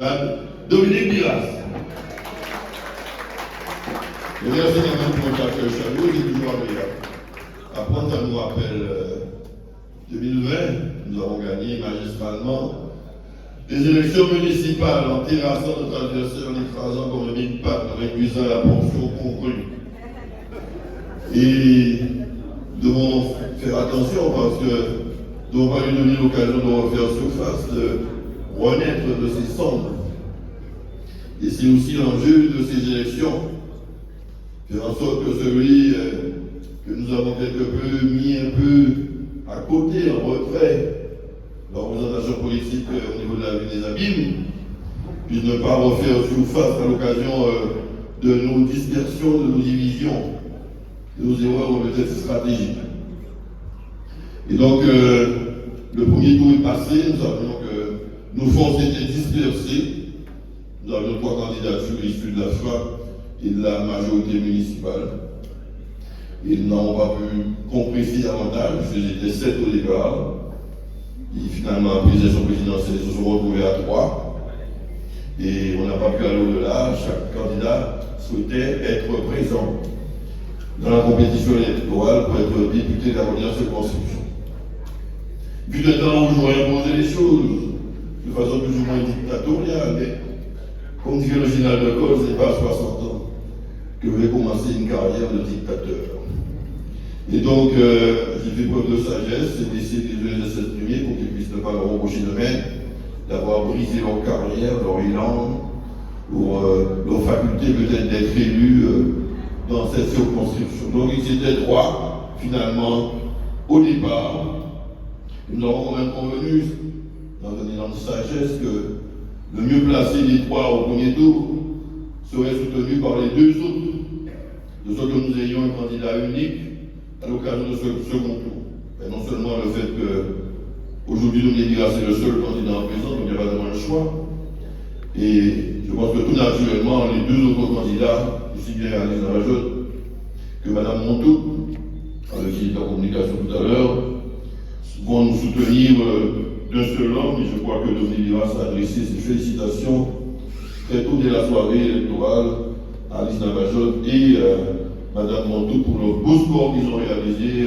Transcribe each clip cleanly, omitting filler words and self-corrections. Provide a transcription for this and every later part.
Dominique Biras. Le merci quand même pour Jacques Chalot, c'est toujours agréable. Après, ça nous rappelle 2020, nous avons gagné magistralement les élections municipales en terrassant notre adversaire, en écrasant comme un big pack, en réduisant la portion congrue. Et nous devons faire attention parce que nous n'avons pas lui donner l'occasion de refaire surface, de renaître de ces cendres. Et c'est aussi l'enjeu de ces élections. Faire en sorte que celui que nous avons quelque peu mis un peu à côté, en retrait, la représentation politique au niveau de la ville des Abîmes, puisse ne pas refaire surface à l'occasion de nos dispersions, de nos divisions, de nos erreurs peut-être stratégiques. Et donc, le premier tour est passé, nous savions que nos forces étaient dispersées. Nous avions 3 candidatures issues de la FRAP et de la majorité municipale. Et nous n'avons pas pu compresser davantage, puisqu'ils étaient 7 au départ. Et finalement, après les élections présidentielles, ils se sont retrouvés à 3. Et on n'a pas pu aller au-delà. Chaque candidat souhaitait être présent dans la compétition électorale pour être député de la première circonscription. Puis de temps où j'aurais imposé les choses de façon plus ou moins dictatoriale, mais comme dit le général de Gaulle, ce n'est pas à 60 ans que vous avez commencé une carrière de dictateur. Et donc, j'ai fait preuve de sagesse et d'essayer de les cette nuit pour qu'ils puissent ne pas leur reprocher demain d'avoir brisé leur carrière, leur élan, pour leur faculté peut-être d'être élus dans cette circonscription. Donc, ils étaient 3, finalement, au départ. Nous avons quand même convenu, dans un élan de sagesse, que le mieux placé des 3 au premier tour serait soutenu par les 2 autres, de sorte que nous ayons un candidat unique à l'occasion de ce second tour. Et non seulement le fait qu'aujourd'hui Dominique Biras est le seul candidat en présence, donc il n'y a pas vraiment le choix. Et je pense que tout naturellement, les 2 autres candidats, aussi bien Alice Navajotte que Mme Montou, avec qui il est en communication tout à l'heure, vont nous soutenir d'un seul homme, et je crois que Dominique Biras a adressé ses félicitations très tôt dès la soirée électorale à Alice Navajotte et Mme Montou pour le beau score qu'ils ont réalisé.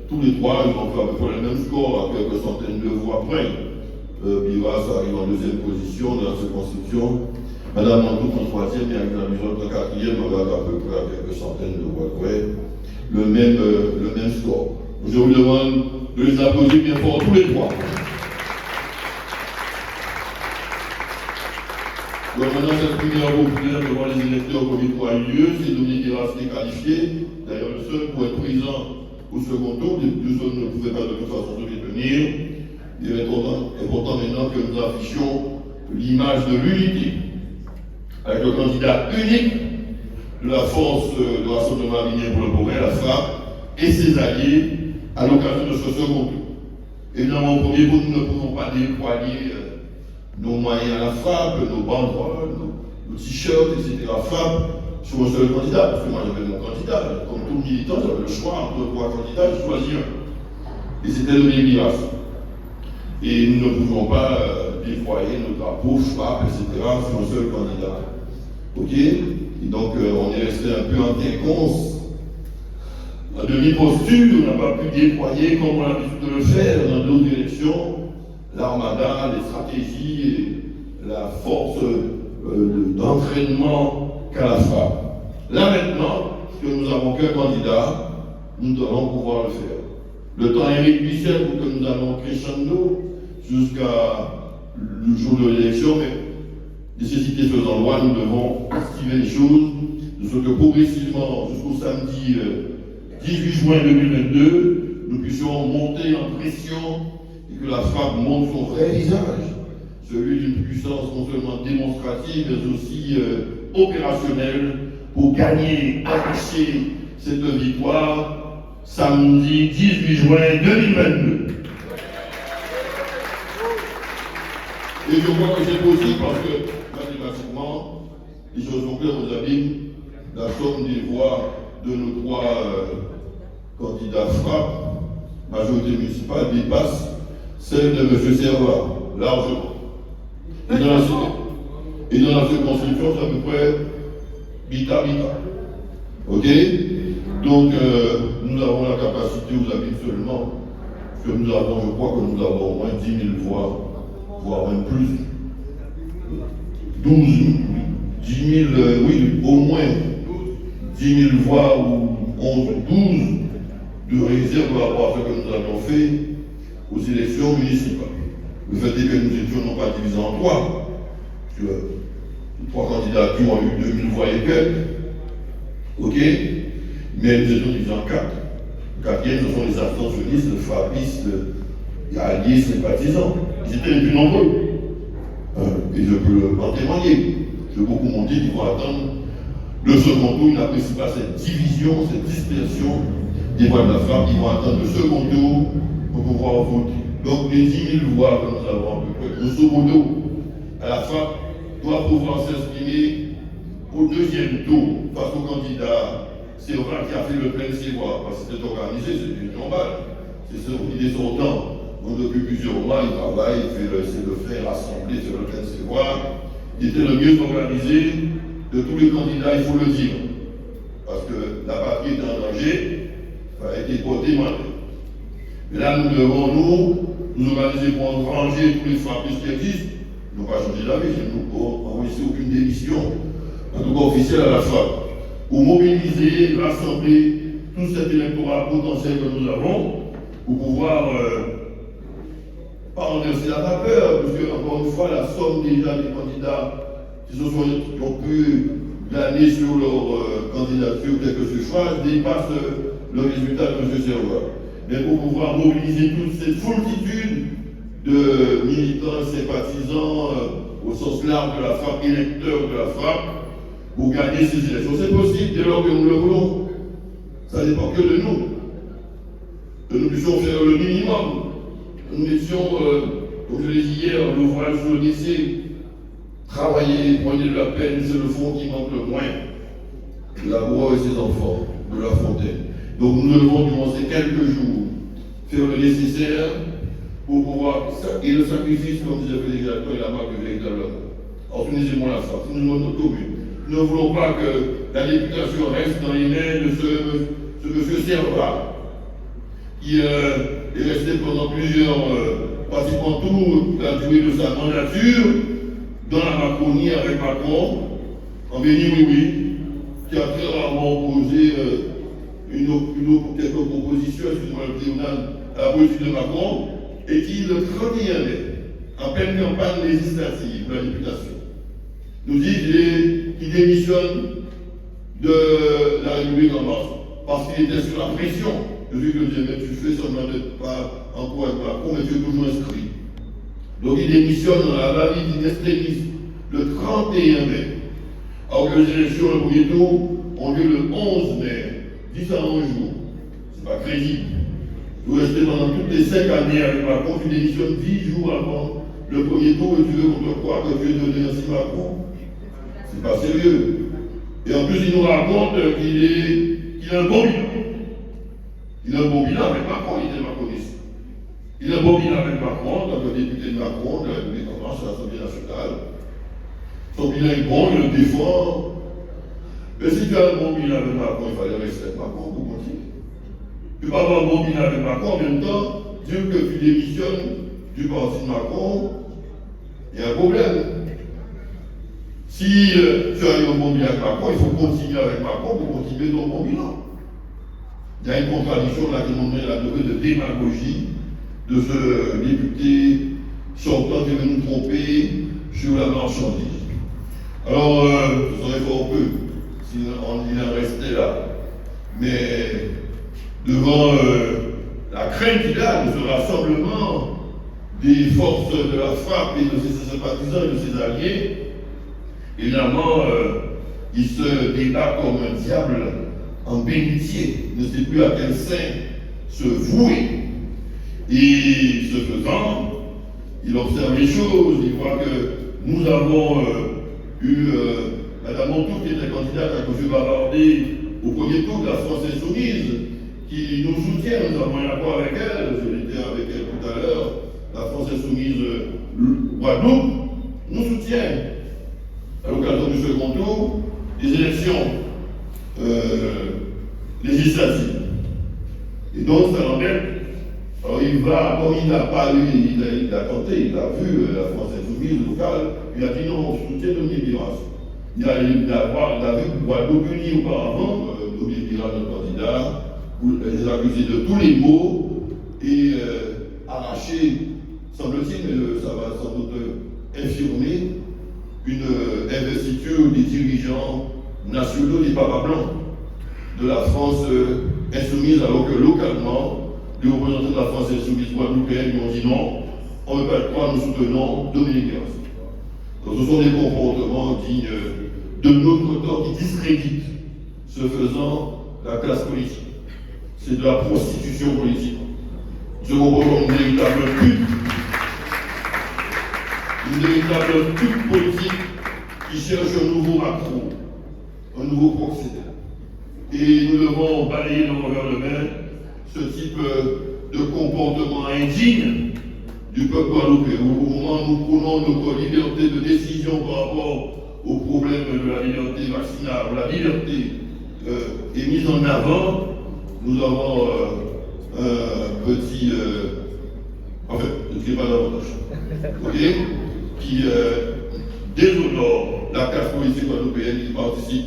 Tous les 3, ils ont fait à peu près le même score, à quelques centaines de voix près. Biras arrive en 2e position dans la circonscription. Mme Montou en 3e et Alice Navajotte en 4e, on va à peu près à quelques centaines de voix près. Le même score. Je vous demande de les applaudir bien fort tous les 3. Donc maintenant, cette première populaire devant les électeurs comme il a eu lieu, c'est Dominique Biras qui est qualifié, d'ailleurs le seul pour être présent au second tour, les 2 autres ne pouvaient pas de toute façon se détenir. Il est important maintenant que nous affichions l'image de l'unité, avec le candidat unique de la force de rassemblement avenir pour le progrès, la FRAP, et ses alliés à l'occasion de ce second tour. Évidemment, au premier tour, nous ne pouvons pas déployer nos moyens à la frappe, nos banderoles, nos t-shirts, etc. frappe sur un seul candidat, parce que moi j'avais mon candidat, comme tout militant, j'avais le choix entre 3 candidats, j'ai choisi un. Et c'était Dominique Biras. Et nous ne pouvons pas déployer nos drapeaux, frappe, etc. sur un seul candidat. Ok? Et donc on est resté un peu en quinconce. La demi-posture, on n'a pas pu déployer comme on a l'habitude de le faire dans d'autres élections, l'armada, les stratégies et la force d'entraînement qu'a la frappe. Là maintenant, que nous n'avons qu'un candidat, nous devons pouvoir le faire. Le temps est réduit pour que nous allons crescendo jusqu'à le jour de l'élection, mais nécessité faisant loi, nous devons activer les choses, de ce que progressivement, jusqu'au samedi 18 juin 2022, nous puissions monter en pression et que la frappe montre son vrai visage, celui d'une puissance non seulement démonstrative, mais aussi opérationnelle, pour gagner, arracher cette victoire samedi 18 juin 2022. Et je crois que c'est possible parce que, mathématiquement, les choses sont claires aux Abîmes, la somme des voix de nos 3 candidats frappe, majorité municipale, dépasse celle de M. Servat, largement. Et dans la cité. Et dans la circonscription, c'est à peu près bita-bita. Ok? Donc, nous avons la capacité, vous avez seulement, que nous avons, je crois que nous avons au moins 10 000 voix, voire même plus. 10 000, oui, au moins 10 000 voix ou 11 ou 12 de réserve par rapport à ce que nous avons fait aux élections municipales. Le fait est que nous étions non pas divisés en trois, parce que les trois candidatures ont eu 2000 voix et quelques, ok? Mais nous étions divisés en quatre. Le quatrième, ce sont les abstentionnistes, les frappistes, les alliés sympathisants. Ils étaient les plus nombreux. Et je peux en témoigner. Je peux beaucoup monter qui vont attendre le second tour. Ils n'apprécient pas cette division, cette dispersion des voix de la frappe. Ils vont attendre le second tour pour pouvoir voter. Donc les 10 000 voix que nous avons à peu près, grosso modo, à la frappe, doivent pouvoir s'exprimer au deuxième tour face au candidat. C'est vrai qui a fait le plein de ses voix, parce que c'était organisé, c'est normal. C'est ça, il est son temps. Donc depuis plusieurs mois, il travaille, il essaie de faire rassembler sur le plein de ses voix. Il était le mieux organisé de tous les candidats, il faut le dire. Parce que la patrie est en danger, ça a été porté maintenant. Mais là, nous devons nous organiser pour engranger tous les frappistes qui existent. Nous n'avons pas changé d'avis, nous n'avons ici aucune démission, en tout cas officielle à la frappe. Pour mobiliser, rassembler tout cet électorat potentiel que nous avons, pour pouvoir pas renverser la vapeur, parce que, encore une fois, la somme déjà des candidats qui ont pu glaner sur leur candidature quelques suffrages dépasse le résultat de M. Servois. Mais pour pouvoir mobiliser toute cette foultitude de militants, sympathisants, au sens large de la frappe, électeurs de la frappe, pour gagner ces élections. C'est possible dès lors que nous le voulons. Ça ne dépend que de nous. Que nous puissions faire le minimum. Que nous mettions, comme je l'ai dit hier, l'ouvrage sur le lycée, travailler, prendre de la peine, c'est le fond qui manque le moins. La voix et ses enfants, de La Fontaine. Donc nous devons, durant ces quelques jours, faire le nécessaire pour pouvoir, et le sacrifice, comme disait Frédéric Lacroix, est la marque de véritable amour. Organisez-moi la frappe, nous sommes notre commune. Nous ne voulons pas que la députation reste dans les mains de ce monsieur Servat, qui est resté pendant pratiquement toute la durée de sa mandature, dans la Macronie avec Macron, en béni oui, qui a très rarement opposé quelques propositions, excusez-moi le tribunal, à la politique de Macron, et qui, le 31 mai, en pleine campagne législative de la députation, nous dit qu'il démissionne de la République en marche, parce qu'il était sous la pression. Je lui dis, mais tu fais seulement pas encore avec Macron, mais tu es toujours inscrit. Donc il démissionne dans la valide in extremis le 31 mai. Alors que les élections, le premier tour, ont lieu le 11 mai, 10 à 11 jours. C'est pas crédible. Vous restez pendant toutes les 5 années avec Macron, tu démissionnes 10 jours avant le premier tour et tu veux qu'on te croie que tu es donné ainsi Macron. C'est pas sérieux. Et en plus, il nous raconte qu'il a un bon bilan. Il a un bon bilan avec Macron, il était macroniste. Il a un bon bilan avec Macron, en tant que député de Macron, de la République en marche à l'Assemblée nationale. Son bilan est bon, il le défend. Mais si tu as un bon bilan avec Macron, il fallait rester avec Macron pour continuer. Tu ne peux pas avoir un bon bilan avec Macron, en même temps, dire que tu démissionnes du parti de Macron, il y a un problème. Si tu as eu un bon bilan avec Macron, il faut continuer avec Macron pour continuer ton bon bilan. Il y a une contradiction là qui montre la degré de démagogie de ce député sortant qui veut nous tromper sur la marchandise. Alors, ce serait fort peu s'il en restait là. Mais devant la crainte qu'il a de ce rassemblement des forces de la frappe et de ses sympathisants et de ses alliés, évidemment, il se débat comme un diable en bénitier, il ne sait plus à quel sein se vouer. Et ce faisant, il observe les choses, il voit que nous avons eu Mme Montour qui était candidate à M. Bavardé au premier tour de la France Insoumise, qui nous soutient, nous avons un accord avec elle, je l'étais avec elle tout à l'heure, la France Insoumise Guadeloupe nous soutient. à l'occasion du second tour, des élections législatives. Et donc, ça l'embête. Alors, comme il n'a pas eu, il a tenté, il a vu la France Insoumise locale, il a dit non, je soutiens Dominique Biras. Il a vu Guadeloupe Unie auparavant, Dominique Biras, notre candidat, les accusés de tous les maux et arracher, semble-t-il, mais ça va sans doute infirmer une investiture des dirigeants nationaux des papas blancs de la France insoumise, alors que localement, les représentants de la France insoumise guadeloupéenne lui ont dit non, on ne veut pas le croire, nous soutenons Dominique Biras. Donc ce sont des comportements dignes de notre temps qui discréditent, ce faisant, la classe politique. C'est de la prostitution politique. Je comprends comme une véritable pute politique qui cherche un nouveau macro, un nouveau procédé. Et nous devons balayer dans revers de main ce type de comportement indigne du peuple guadeloupéen. Au moment où nous prenons notre liberté de décision par rapport au problème de la liberté vaccinale, où la liberté est mise en avant, nous avons un petit... enfin, je ne sais pas davantage. OK, qui déshonore la classe politique guadeloupéenne qui participe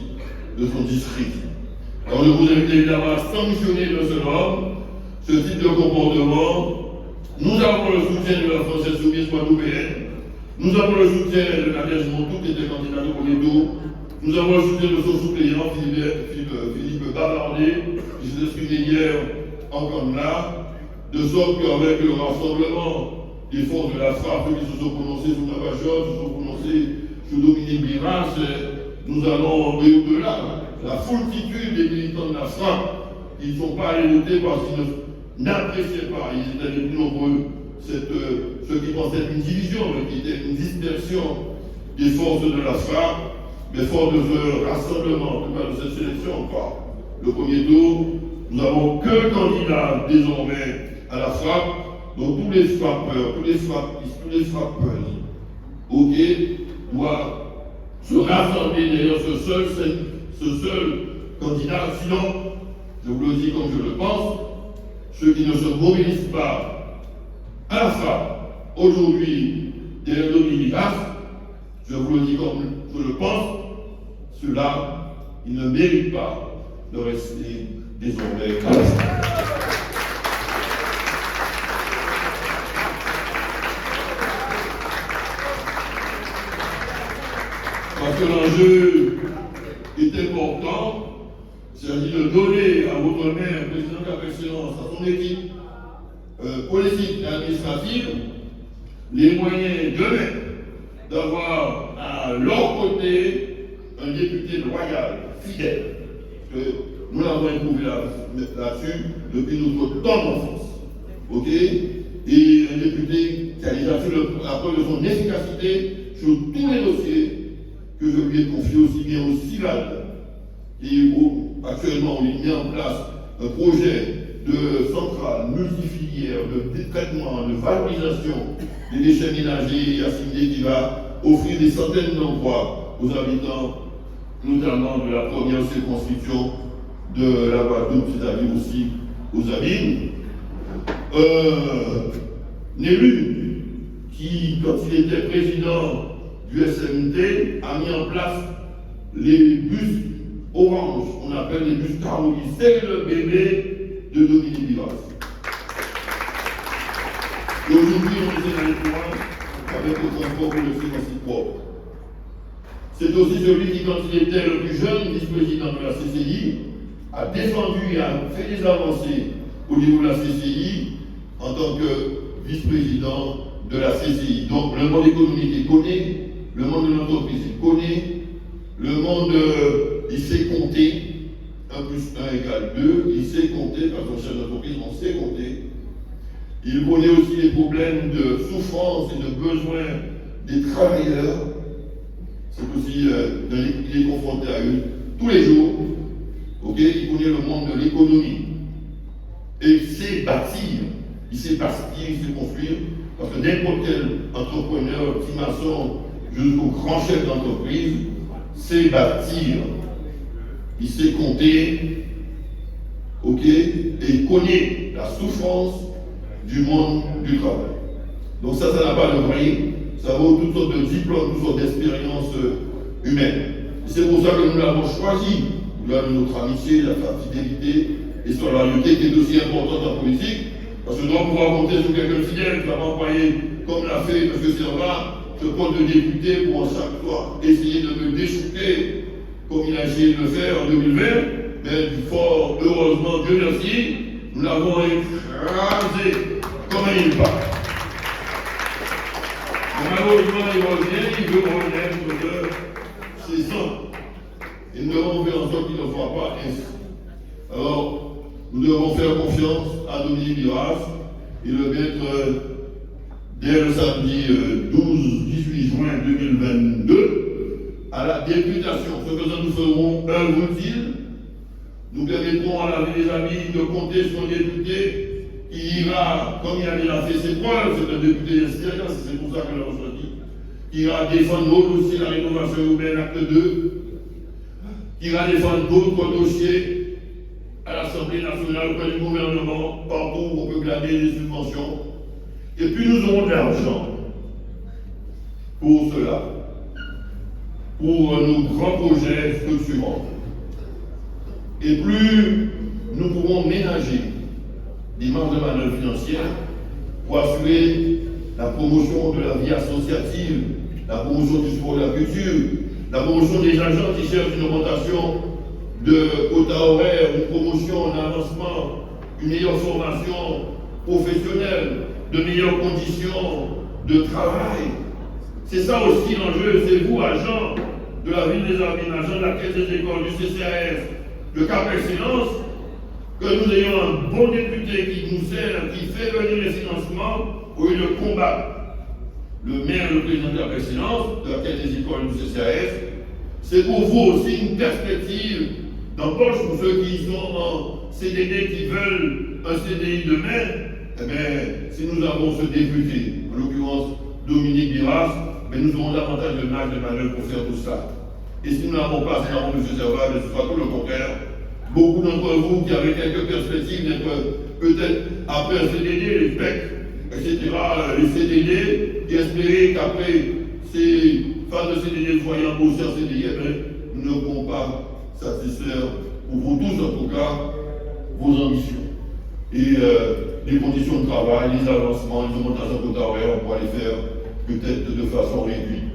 de son discrédit. Alors je vous invite évidemment à sanctionner de ce homme ce type de comportement. Nous avons le soutien de la France insoumise guadeloupéenne. Nous avons le soutien de Nadège Montou qui était candidat au premier tour. Nous avons le soutien de son suppléant Philippe Bavardet, qui s'est exprimé hier en Canada, de sorte qu'avec le rassemblement des forces de la frappe qui se sont prononcés sur Navajos, se sont prononcés sur Dominique Biras, nous allons au-delà. La foultitude des militants de la frappe, ils ne sont pas allés voter parce qu'ils n'appréciaient pas, ils étaient les plus nombreux, ceux qui pensaient être une division, mais qui était une dispersion des forces de la frappe, mais fort de ce rassemblement, en tout cas de cette sélection encore. Le premier tour, nous n'avons qu'un candidat désormais à la frappe, donc tous les frappeurs, OK, doivent se rassembler derrière ce seul candidat, sinon, je vous le dis comme je le pense, ceux qui ne se mobilisent pas à la frappe, aujourd'hui, derrière Dominique Biras, je vous le dis comme je le pense, ceux-là, ils ne méritent pas de rester désormais à la frappe. Parce que l'enjeu est important. Il s'agit de donner à votre maire, président par excellence, à son équipe politique et administrative, les moyens demain d'avoir à leur côté un député loyal, fidèle. Que nous l'avons éprouvé là-dessus depuis notre temps d'enfance. OK? Et un député qui a déjà fait la preuve de son efficacité sur tous les dossiers que je lui ai confiés, aussi bien au CIVAD, et actuellement, il met en place un projet de centrale multifilière, de traitement, de valorisation des déchets ménagers et assimilés qui va offrir des centaines d'emplois aux habitants, notamment de la première circonscription de la Guadeloupe, c'est-à-dire aussi aux Abîmes. L'élu qui, quand il était président du SMT, a mis en place les bus orange, on appelle les bus Carolis. C'est le bébé de Dominique Biras. Et aujourd'hui, on essaie d'aller plus loin avec le transport collectif en site propre. C'est aussi celui qui, quand il était le plus jeune vice-président de la CCI, a défendu et a fait des avancées au niveau de la CCI en tant que vice-président de la CCI. Donc le monde économique il connaît, le monde de l'entreprise il connaît, le monde il sait compter, 1 plus 1 égale 2, il sait compter, parce qu'en chef d'entreprise on sait compter. Il connaît aussi les problèmes de souffrance et de besoins des travailleurs. C'est aussi, il est confronté à eux tous les jours. Okay? Il connaît le monde de l'économie. Et il sait bâtir, il sait construire, parce que n'importe quel entrepreneur, petit maçon, jusqu'au grand chef d'entreprise, sait bâtir, il sait compter, ok, et connaît la souffrance du monde du travail. Donc ça n'a pas de prix, ça vaut toutes sortes de diplômes, toutes sortes d'expériences humaines. C'est pour ça que nous l'avons choisi. Nous avons notre amitié, la fidélité et sur la loyauté qui est aussi importante en politique. Parce que nous devons pouvoir compter sur quelqu'un de fidèle qui va m'envoyer, comme l'a fait M. Servat, ce poste de député pour chaque fois essayer de me déchouquer, comme il a essayé de le faire en 2020. Mais fort heureusement, Dieu merci, nous l'avons écrasé comme il part. Malheureusement, il revient, il veut renaître de ses ans. Et nous devons faire en sorte qu'il ne soit pas ainsi. Alors, nous devons faire confiance à Dominique Biras et le mettre dès le samedi 12-18 juin 2022 à la députation. Ce que nous ferons œuvre utile. Nous permettrons à la vie des amis de compter sur un député qui ira, comme il a déjà fait ses preuves, c'est un député d'expérience, c'est pour ça que l'on se dit, qui ira défendre nos dossiers, la rénovation urbaine acte 2, qui ira défendre d'autres dossiers à l'Assemblée nationale auprès du gouvernement, partout où on peut glaner des subventions. Et puis nous aurons de l'argent pour cela, pour nos grands projets structurants. Et plus nous pourrons ménager des marges de manœuvre financières pour assurer la promotion de la vie associative, la promotion du sport et de la culture, la promotion des agents qui cherchent une augmentation de quota horaire, une promotion, un avancement, une meilleure formation professionnelle, de meilleures conditions de travail. C'est ça aussi l'enjeu, c'est vous, agents de la ville des Ardines, agents de la Caisse des écoles, du CCAS, de Cap Excellence, que nous ayons un bon député qui nous sert, qui fait venir les financements au lieu de combattre le maire, le président de Cap Excellence, de la Caisse des écoles du CCAS. C'est pour vous aussi une perspective d'embauche pour ceux qui sont en CDD, qui veulent un CDI demain. Eh bien, si nous avons ce député, en l'occurrence Dominique Biras, mais nous aurons davantage de marge de manœuvre pour faire tout ça. Et si nous n'avons pas, si nous avons M. Servat, ce sera tout le contraire. Beaucoup d'entre vous qui avaient quelques perspectives d'être peut-être après un CDD, les PEC, etc., les CDD, qui espéraient qu'après ces phases de CDD soient embauchés en CDI, nous ne pourrons pas satisfaire, pour vous tous en tout cas, vos ambitions. Et les conditions de travail, les avancements, les augmentations de quota horaire, on pourra les faire peut-être de façon réduite.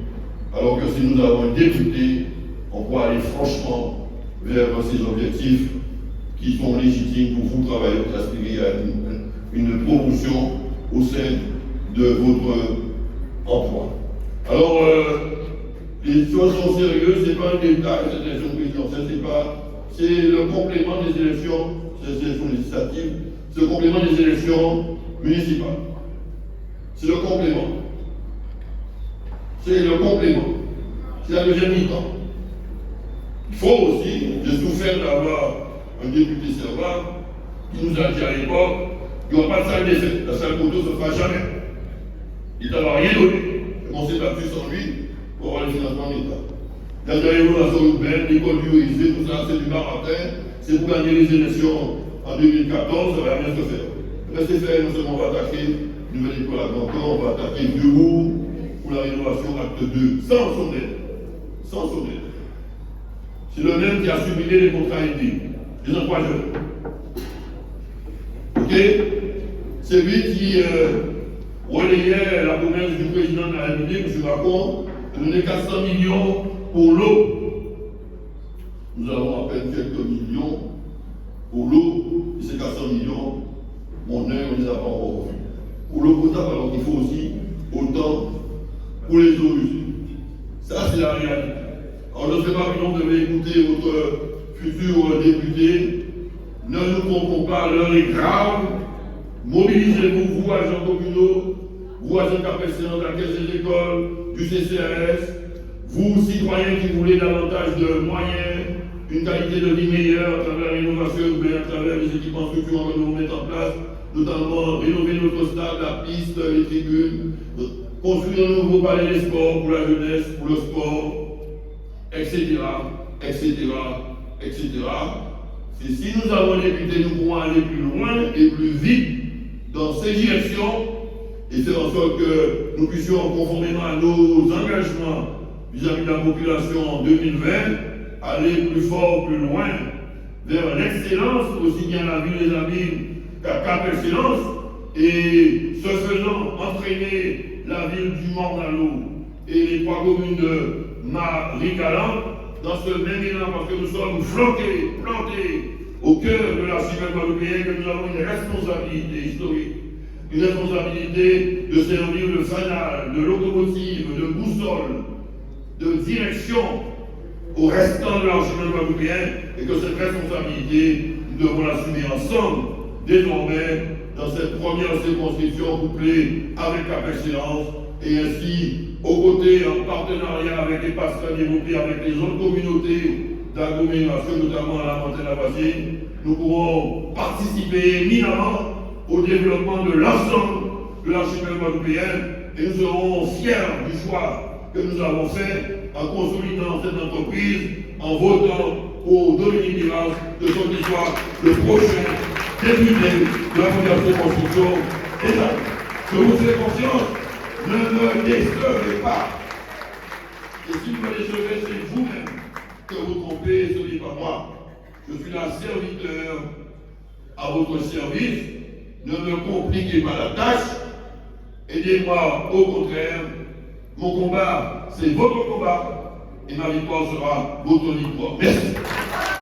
Alors que si nous avons un député, on pourra aller franchement vers ces objectifs qui sont légitimes pour vous travailler, pour aspirer à une promotion au sein de votre emploi. Alors, les choses sont sérieuses, ce n'est pas un détail, cette élection présidentielle, c'est le complément des élections, ces élections législatives, c'est le complément des élections municipales. C'est le complément. C'est le complément. C'est la deuxième mi-temps. Il faut aussi, j'ai souffert d'avoir un député Servat qui nous a dit à l'époque qu'il n'y aura pas de salle d'essai. La salle photo ne se fera jamais. Il n'aura rien donné. On s'est battu sans lui pour avoir le financement de l'État. La rénovation urbaine, l'école priorisée, tout ça, c'est du baratin. C'est pour gagner les élections en 2014, ça va rien se faire. Restez faire, non seulement on va attaquer nouvelle école à Canton, on va attaquer Vieux-Bourg pour la rénovation acte 2, sans son aide. Sans son aide. C'est le même qui a subi les contrats aidés, les emplois jeunes. Ok? C'est lui qui relayait la promesse du président de la République, M. Macron, de donner 400 millions pour l'eau. Nous avons à peine quelques millions pour l'eau, et ces 400 millions, mon œil, on ne les a pas encore revus. Pour l'eau potable, alors qu'il faut aussi autant pour les eaux usées. Ça, c'est la réalité. Alors, je ne sais pas si on devait écouter votre futur député. Ne nous trompons pas, l'heure est grave. Mobilisez-vous, vous, agents communaux, vous, agents capacitaires de la Caisse des écoles, du CCAS, vous, citoyens qui voulez davantage de moyens, une qualité de vie meilleure à travers la rénovation urbaine, à travers les équipements structurants que nous allons mettre en place, notamment rénover notre stade, la piste, les tribunes, construire un nouveau palais des sports pour la jeunesse, pour le sport, etc., etc., etc. Et si nous avons débuté, nous pourrons aller plus loin et plus vite dans ces directions et faire en sorte que nous puissions, conformément à nos engagements vis-à-vis de la population en 2020, aller plus fort, plus loin, vers l'excellence, aussi bien la ville des Amis qu'à Cap Excellence, et ce faisant entraîner la ville du Morne-à-l'Eau et les 3 communes de Marie-Galante dans ce même élan, parce que nous sommes flanqués, plantés au cœur de l'archipel guadeloupéen, que nous avons une responsabilité historique, une responsabilité de servir de fanal, de locomotive, de boussole, de direction au restant de l'archipel guadeloupéen, et que cette responsabilité, nous devons l'assumer ensemble, désormais, dans cette première circonscription couplée avec Cap Excellence, et ainsi, aux côtés, en partenariat avec les pasteurs développés, avec les autres communautés d'agglomération, notamment à la Montagne-la-Bassine, nous pourrons participer éminemment au développement de l'ensemble de l'archipel guadeloupéen, et nous serons fiers du choix que nous avons fait en consolidant cette entreprise, en votant pour Dominique Mirage de son histoire, le prochain député de la première circonscription des Amis. Je vous fais confiance, ne me décevez pas. Et si vous me décevez, c'est vous-même que vous trompez, ce n'est pas moi. Je suis là serviteur à votre service. Ne me compliquez pas la tâche. Aidez-moi au contraire. Mon combat, c'est votre combat. Et ma victoire sera votre victoire. Merci.